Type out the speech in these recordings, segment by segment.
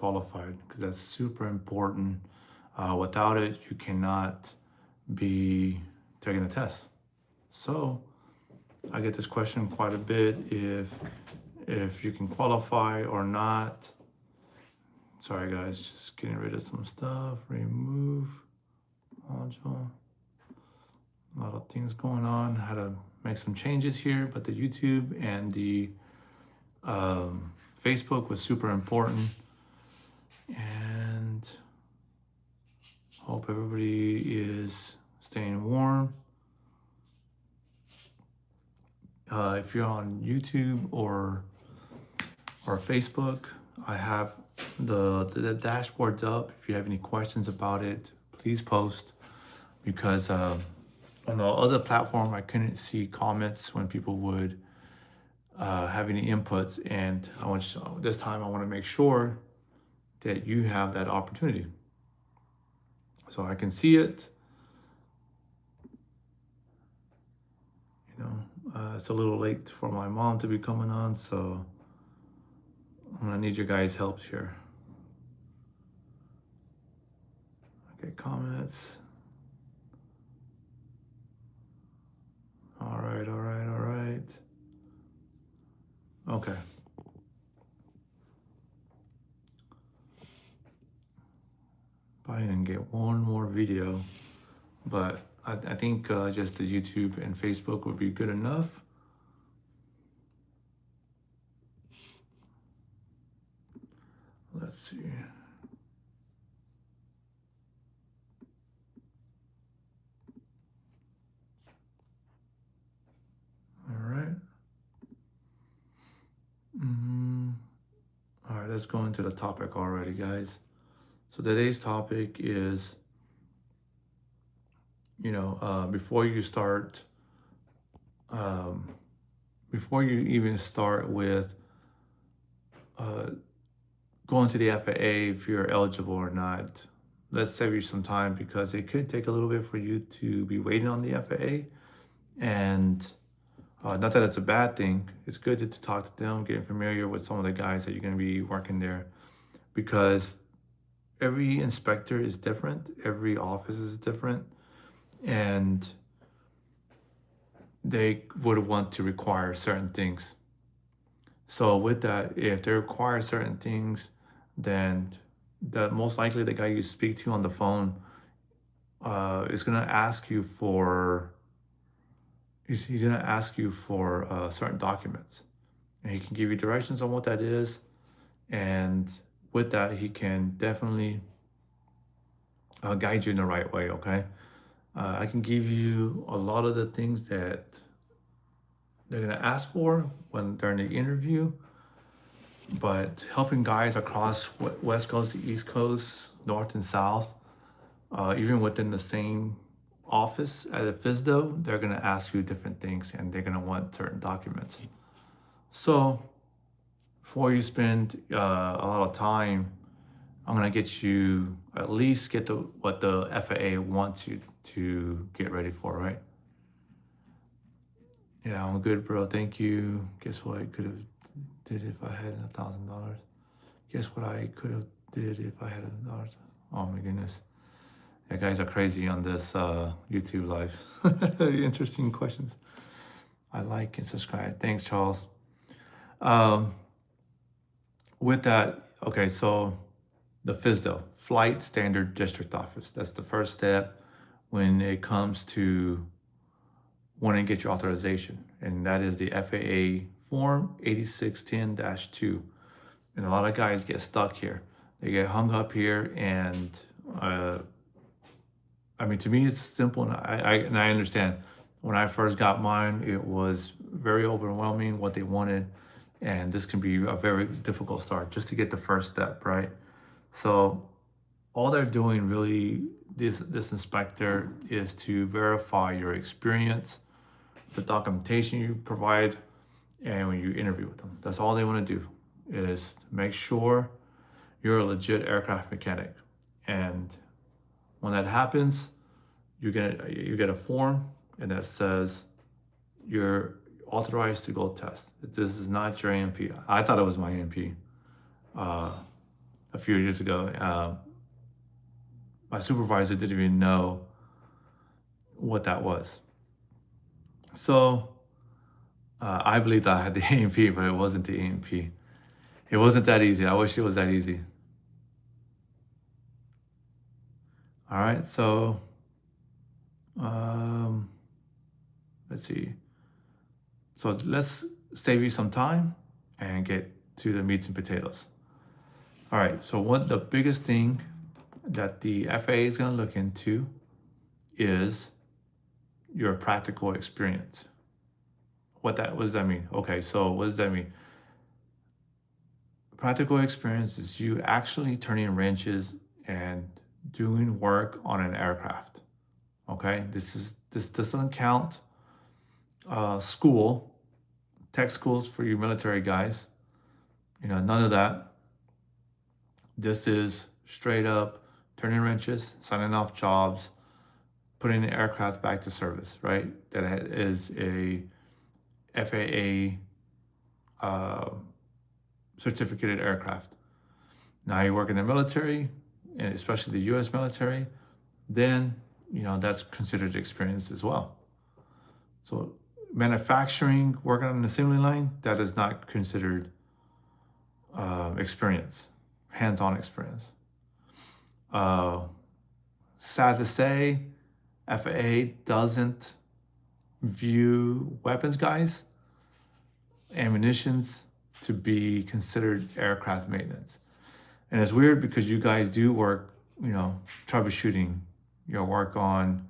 qualified, because that's super important. Without it, you cannot be taking the test. So I get this question quite a bit, if you can qualify or not. Sorry guys, just getting rid of some stuff. Remove module. A lot of things going on. Had to make some changes here, but the YouTube and the Facebook was super important. And hope everybody is staying warm. If you're on YouTube or Facebook, I have the dashboards up. If you have any questions about it, please post, because on the other platform I couldn't see comments when people would have any inputs, and this time I want to make sure that you have that opportunity so I can see it. It's a little late for my mom to be coming on, so I'm gonna need your guys' help here. Okay, comments. All right. Okay. Probably gonna get one more video, but I think just the YouTube and Facebook would be good enough. Let's see. All right. All right, let's go into the topic already, guys. So today's topic is, before you start, before you even start with going to the FAA, if you're eligible or not, let's save you some time, because it could take a little bit for you to be waiting on the FAA. And not that it's a bad thing. It's good to talk to them, getting familiar with some of the guys that you're going to be working there, because every inspector is different, every office is different, and they would want to require certain things. So with that, if they require certain things, then most likely the guy you speak to on the phone is gonna ask you for he's gonna ask you for certain documents, and he can give you directions on what that is. And with that, he can definitely guide you in the right way. Okay, I can give you a lot of the things that they're gonna ask for when during the interview, but helping guys across West Coast to East Coast, North and South, even within the same office at a FSDO, they're gonna ask you different things, and they're gonna want certain documents. So before you spend a lot of time, I'm gonna get you at least get to what the FAA wants you to get ready for, right? Yeah, I'm good, bro. Thank you. Guess what I could have did if I had $1,000? Guess what I could have did if I had $1,000? Oh my goodness. Yeah, guys are crazy on this YouTube live. Interesting questions. I like and subscribe. Thanks, Charles. With that, okay, so the FSDO, Flight Standard District Office. That's the first step when it comes to wanting to get your authorization. And that is the FAA Form 8610-2. And a lot of guys get stuck here. They get hung up here, and to me, it's simple, and I understand. When I first got mine, it was very overwhelming what they wanted, and this can be a very difficult start just to get the first step, right? So all they're doing really, this inspector, is to verify your experience, the documentation you provide, and when you interview with them. That's all they want to do, is make sure you're a legit aircraft mechanic. And when that happens, you get a form, and that says you're authorized to go test. This is not your AMP. I thought it was my AMP. a few years ago. My supervisor didn't even know what that was. So I believed I had the A&P, but it wasn't the A&P. It wasn't that easy. I wish it was that easy. All right, so let's see. So let's save you some time and get to the meats and potatoes. All right, so the biggest thing that the FAA is going to look into is your practical experience. What does that mean? Okay, so what does that mean? Practical experience is you actually turning wrenches and doing work on an aircraft. Okay, this doesn't count school, tech schools for you military guys. None of that. This is straight up turning wrenches, signing off jobs, putting the aircraft back to service, right? That is a FAA certificated aircraft. Now you work in the military, and especially the US military, then that's considered experience as well. So manufacturing, working on an assembly line, that is not considered experience, hands-on experience. Sad to say, FAA doesn't view weapons guys, ammunitions, to be considered aircraft maintenance. And it's weird because you guys do work, troubleshooting, work on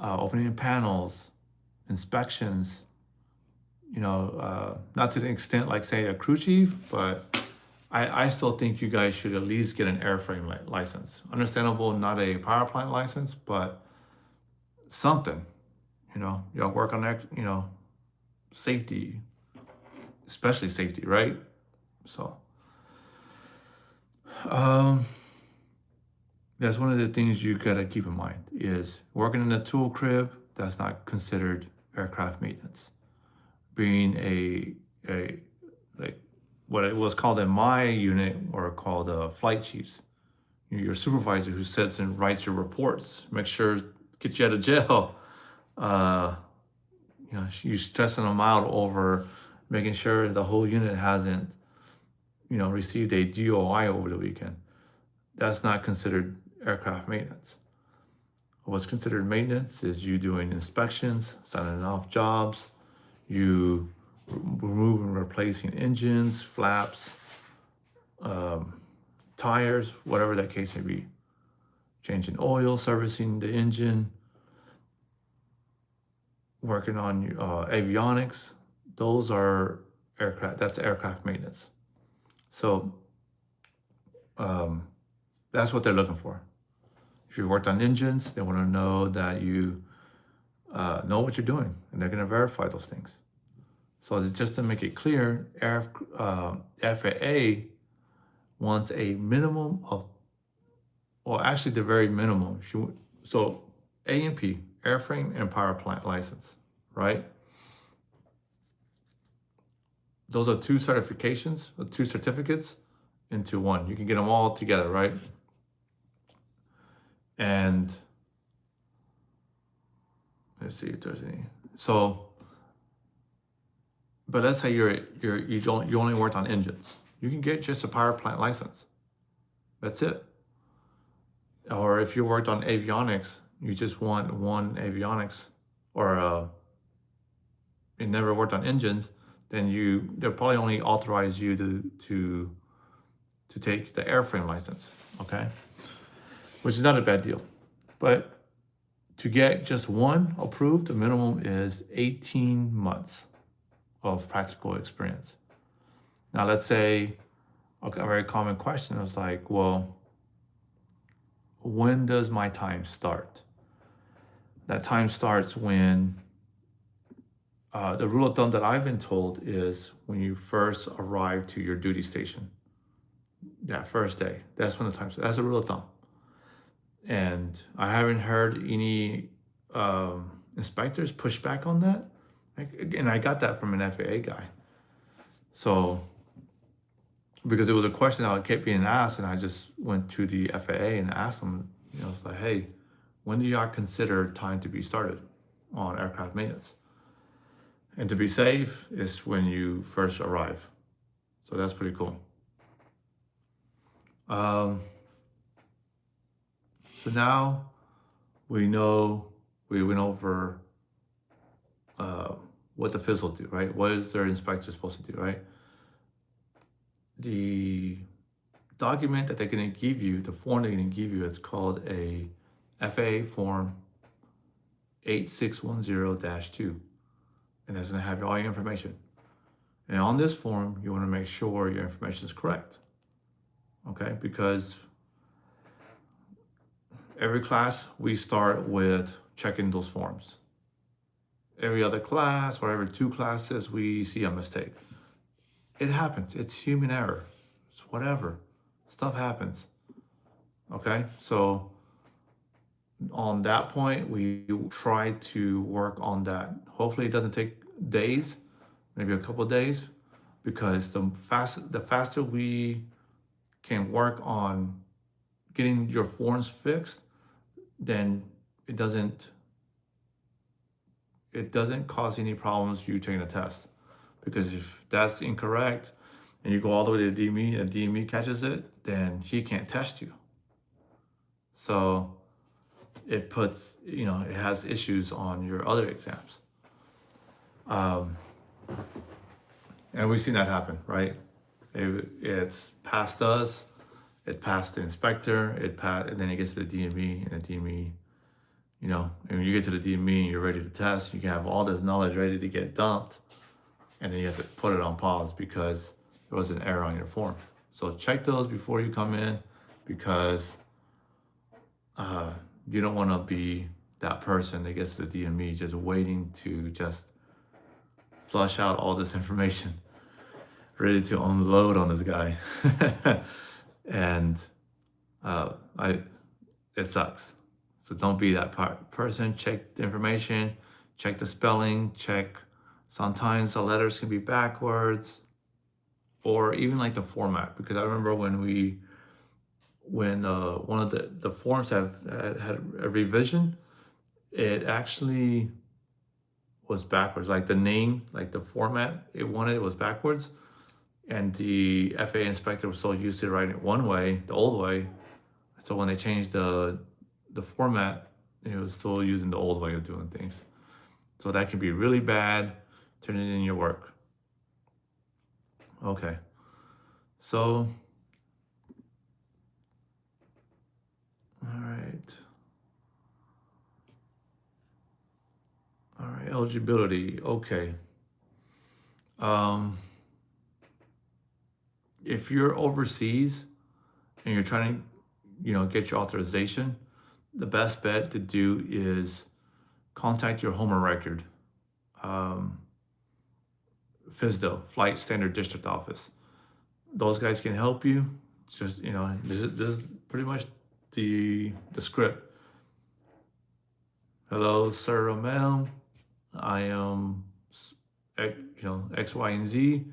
opening panels, inspections, not to the extent like say a crew chief, but I still think you guys should at least get an airframe license. Understandable, not a power plant license, but something, work on that, safety, especially safety, right? So that's one of the things you gotta keep in mind is working in a tool crib, that's not considered aircraft maintenance. Being a like what it was called in my unit or called flight chiefs, your supervisor who sits and writes your reports, make sure get you out of jail. You stressing them out over making sure the whole unit hasn't, received a DOI over the weekend. That's not considered aircraft maintenance. What's considered maintenance is you doing inspections, signing off jobs, you removing and replacing engines, flaps, tires, whatever that case may be. Changing oil, servicing the engine, working on avionics. Those are aircraft, that's aircraft maintenance. So that's what they're looking for. If you worked on engines, they want to know that you know what you're doing, and they're going to verify those things. So just to make it clear, FAA wants a minimum of, well, actually the very minimum. So A&P, airframe and power plant license, right? Those are two certifications, or two certificates into one. You can get them all together, right? And let's see if there's any. So, but let's say you only worked on engines. You can get just a power plant license. That's it. Or if you worked on avionics, you just want one avionics, or you never worked on engines, then they'll probably only authorize you to take the airframe license, okay? Which is not a bad deal. But to get just one approved, the minimum is 18 months of practical experience. Now, let's say a very common question is like, well, when does my time start? That time starts when, the rule of thumb that I've been told is when you first arrive to your duty station, that first day, that's when the time starts. That's a rule of thumb. And I haven't heard any inspectors push back on that. And I got that from an FAA guy. So because it was a question that kept being asked, and I just went to the FAA and asked them, it's like, hey, when do y'all consider time to be started on aircraft maintenance? And to be safe is when you first arrive. So that's pretty cool. So now we went over what the FIS will do, right? What is their inspector supposed to do, right? The document that they're going to give you, the form they're going to give you, it's called a FAA Form 8610-2. And it's going to have all your information. And on this form, you want to make sure your information is correct. Okay? Because every class, we start with checking those forms. Every other class or every 2 classes, we see a mistake. It happens. It's human error. It's whatever. Stuff happens. Okay? So on that point, we try to work on that. Hopefully it doesn't take days, maybe a couple of days, because the faster we can work on getting your forms fixed, then it doesn't cause any problems you taking a test. Because if that's incorrect and you go all the way to the DME and DME catches it, then he can't test you. So it puts, it has issues on your other exams. And we've seen that happen, right? It's passed us, it passed the inspector, and then it gets to the DME, and the DME, and when you get to the DME and you're ready to test, you can have all this knowledge ready to get dumped, and then you have to put it on pause because there was an error on your form. So check those before you come in, because you don't want to be that person that gets to the DME just waiting to just flush out all this information, ready to unload on this guy. And it sucks. So don't be that person. Check the information, check the spelling, check. Sometimes the letters can be backwards, or even like the format. Because I remember when one of the forms had a revision, it actually was backwards. Like the name, like the format it was backwards. And the FAA inspector was so used to writing it one way, the old way. So when they changed the format, it was still using the old way of doing things. So that can be really bad, turning in your work. Okay. So, all right, eligibility, okay. If you're overseas and you're trying to, get your authorization, the best bet to do is contact your home record, FSDO, Flight Standard District Office. Those guys can help you. It's just, this is pretty much the script. Hello, sir or ma'am. I am, X, Y, and Z.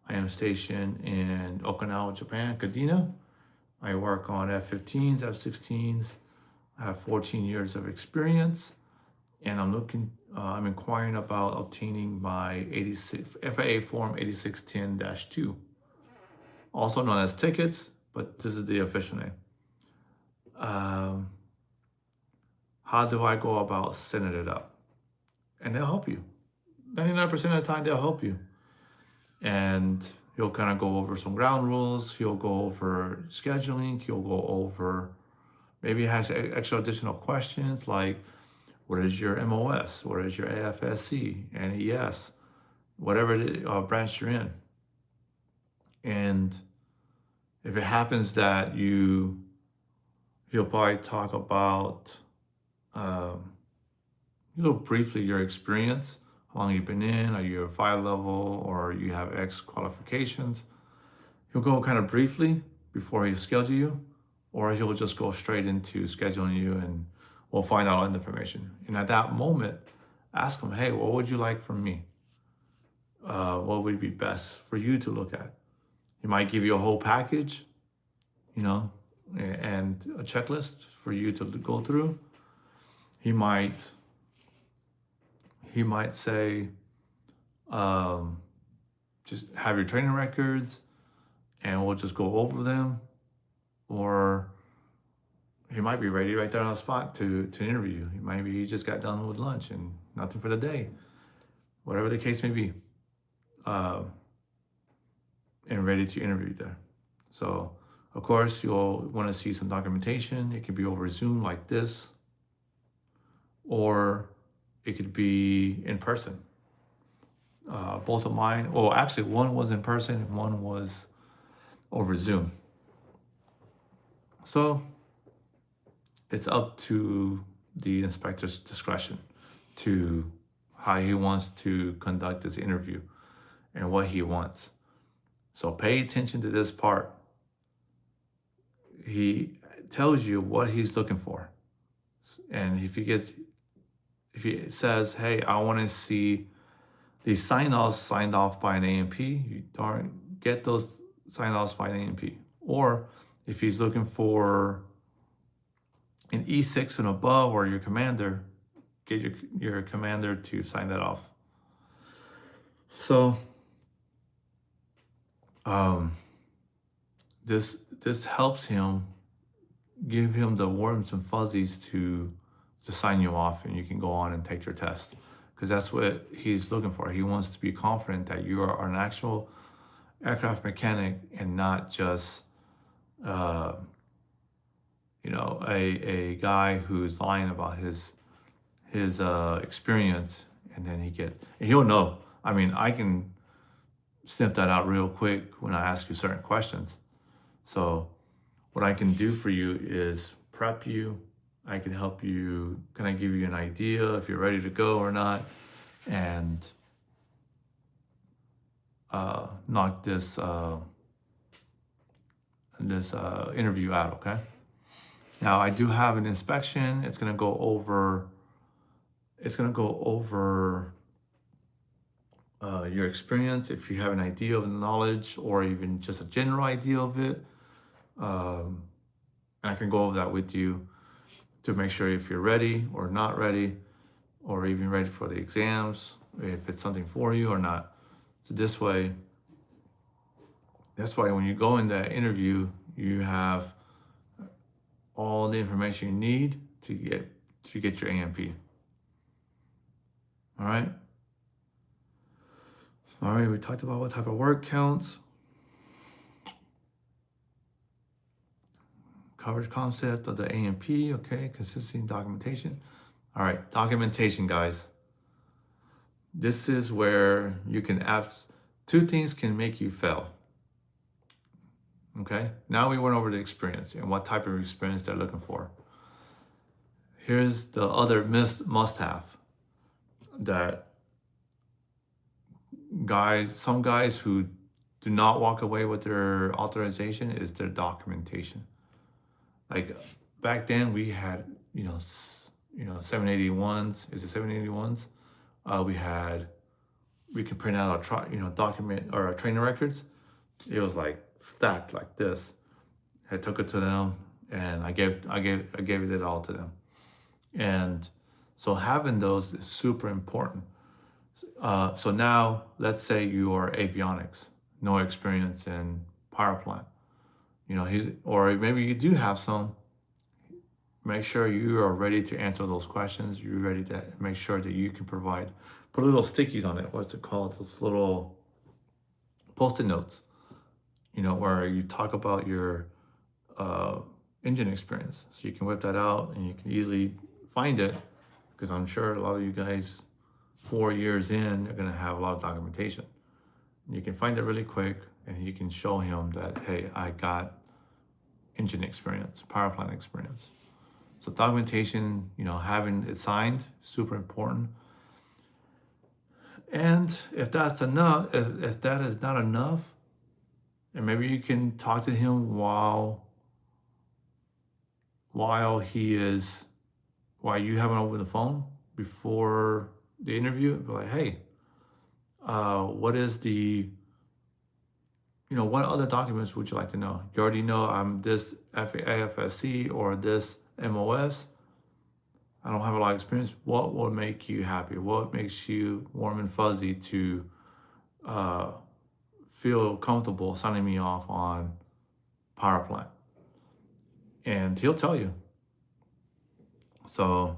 I am stationed in Okinawa, Japan, Kadena. I work on F-15s, F-16s. I have 14 years of experience, and I'm inquiring about obtaining my FAA Form 8610-2, also known as tickets, but this is the official name. How do I go about setting it up? And they'll help you. 99% of the time, they'll help you. And he'll kind of go over some ground rules. He'll go over scheduling. He'll go over, maybe has extra additional questions like, what is your MOS? What is your AFSC, NES, whatever branch you're in? And if it happens that he'll probably talk about, briefly your experience, how long you've been in, are you a 5 level, or you have X qualifications. He'll go kind of briefly before he schedule you, or he'll just go straight into scheduling you, and we'll find out all the information. And at that moment, ask him, hey, what would you like from me? What would be best for you to look at? He might give you a whole package, you know, and a checklist for you to go through. He might say, just have your training records and we'll just go over them. Or he might be ready right there on the spot to interview you. Maybe he just got done with lunch and nothing for the day. Whatever the case may be. And ready to interview there. So, of course, you'll want to see some documentation. It could be over Zoom like this, or it could be in person. Both of mine, well, actually, one was in person and one was over Zoom. So, it's up to the inspector's discretion to how he wants to conduct this interview and what he wants. So pay attention to this part. He tells you what he's looking for. And if he says, hey, I want to see these sign-offs signed off by an AMP, you don't get those sign-offs by an AMP. Or if he's looking for an E6 and above, or your commander, get your commander to sign that off. So this helps him, give him the warms and fuzzies to sign you off, and you can go on and take your test, because that's what he's looking for. He wants to be confident that you are an actual aircraft mechanic and not just a guy who's lying about his experience, and then he'll know. I mean, I can snip that out real quick when I ask you certain questions. So what I can do for you is prep you. I can help you, can I give you an idea if you're ready to go or not, and knock this interview out, okay? Now I do have an inspection. It's gonna go over your experience, if you have an idea of the knowledge or even just a general idea of it. And I can go over that with you to make sure if you're ready or not ready, or even ready for the exams, if it's something for you or not. So that's why when you go in that interview, you have all the information you need to get your AMP. All right, we talked about what type of work counts, coverage concept of the AMP, okay, consistency and documentation. All right, documentation, guys. This is where you can two things can make you fail. Okay, now we went over the experience and what type of experience they're looking for. Here's the other must-have that some guys who do not walk away with their authorization is their documentation. Like back then we had, 781s. Is it 781s? We could print out document or training records. It was like stacked like this. I took it to them and I gave it all to them. And so having those is super important. So now let's say you are avionics, no experience in power plant. Or maybe you do have some. Make sure you are ready to answer those questions. You're ready to make sure that you can put little stickies on it. What's it called? Those little Post-it notes, where you talk about your engine experience. So you can whip that out and you can easily find it, because I'm sure a lot of you guys 4 years in are gonna have a lot of documentation. And you can find it really quick and you can show him that, hey, I got engine experience, power plant experience. So documentation, having it signed, super important. And if that's enough, if that is not enough, and maybe you can talk to him while you have him over the phone before the interview. Be like, hey, what is the what other documents would you like to know? You already know I'm this AFSC or this MOS. I don't have a lot of experience. What will make you happy? What makes you warm and fuzzy to uh, feel comfortable signing me off on power plant? And he'll tell you. So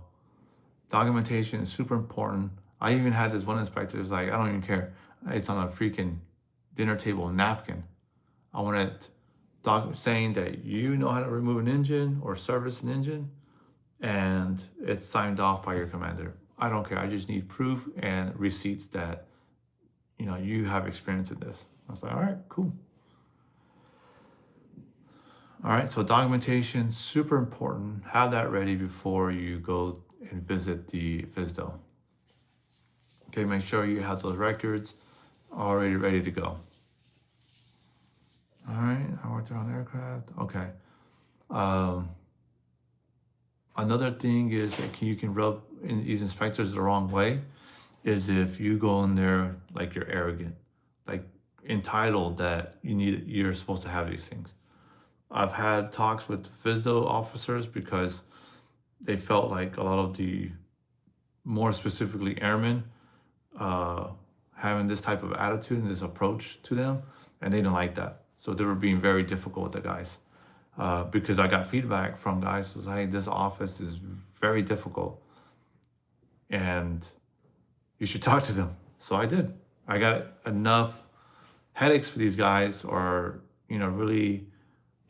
documentation is super important. I even had this one inspector who's like, I don't even care. It's on a freaking dinner table napkin. I want it saying that you know how to remove an engine or service an engine, and it's signed off by your commander. I don't care. I just need proof and receipts that you have experience in this. I was like, all right, cool. All right, so documentation, super important. Have that ready before you go and visit the FSDO. Okay, make sure you have those records already ready to go. All right, I worked on aircraft. Okay. Another thing is that you can rub in these inspectors the wrong way is if you go in there like you're arrogant, like entitled that you're supposed to have these things. I've had talks with FSDO officers because they felt like a lot of the, more specifically airmen, having this type of attitude and this approach to them, and they didn't like that. So they were being very difficult with the guys. Because I got feedback from guys who was like, hey, this office is very difficult and you should talk to them. So I did. I got enough headaches for these guys, or really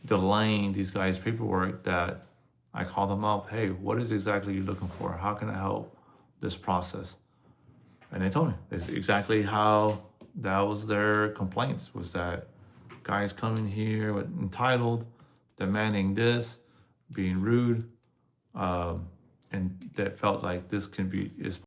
delaying these guys' paperwork, that I called them up. Hey, what is exactly you looking for? How can I help this process? And they told me it's exactly how that was their complaints, was that guys coming here with entitled, demanding this, being rude, and that felt like this is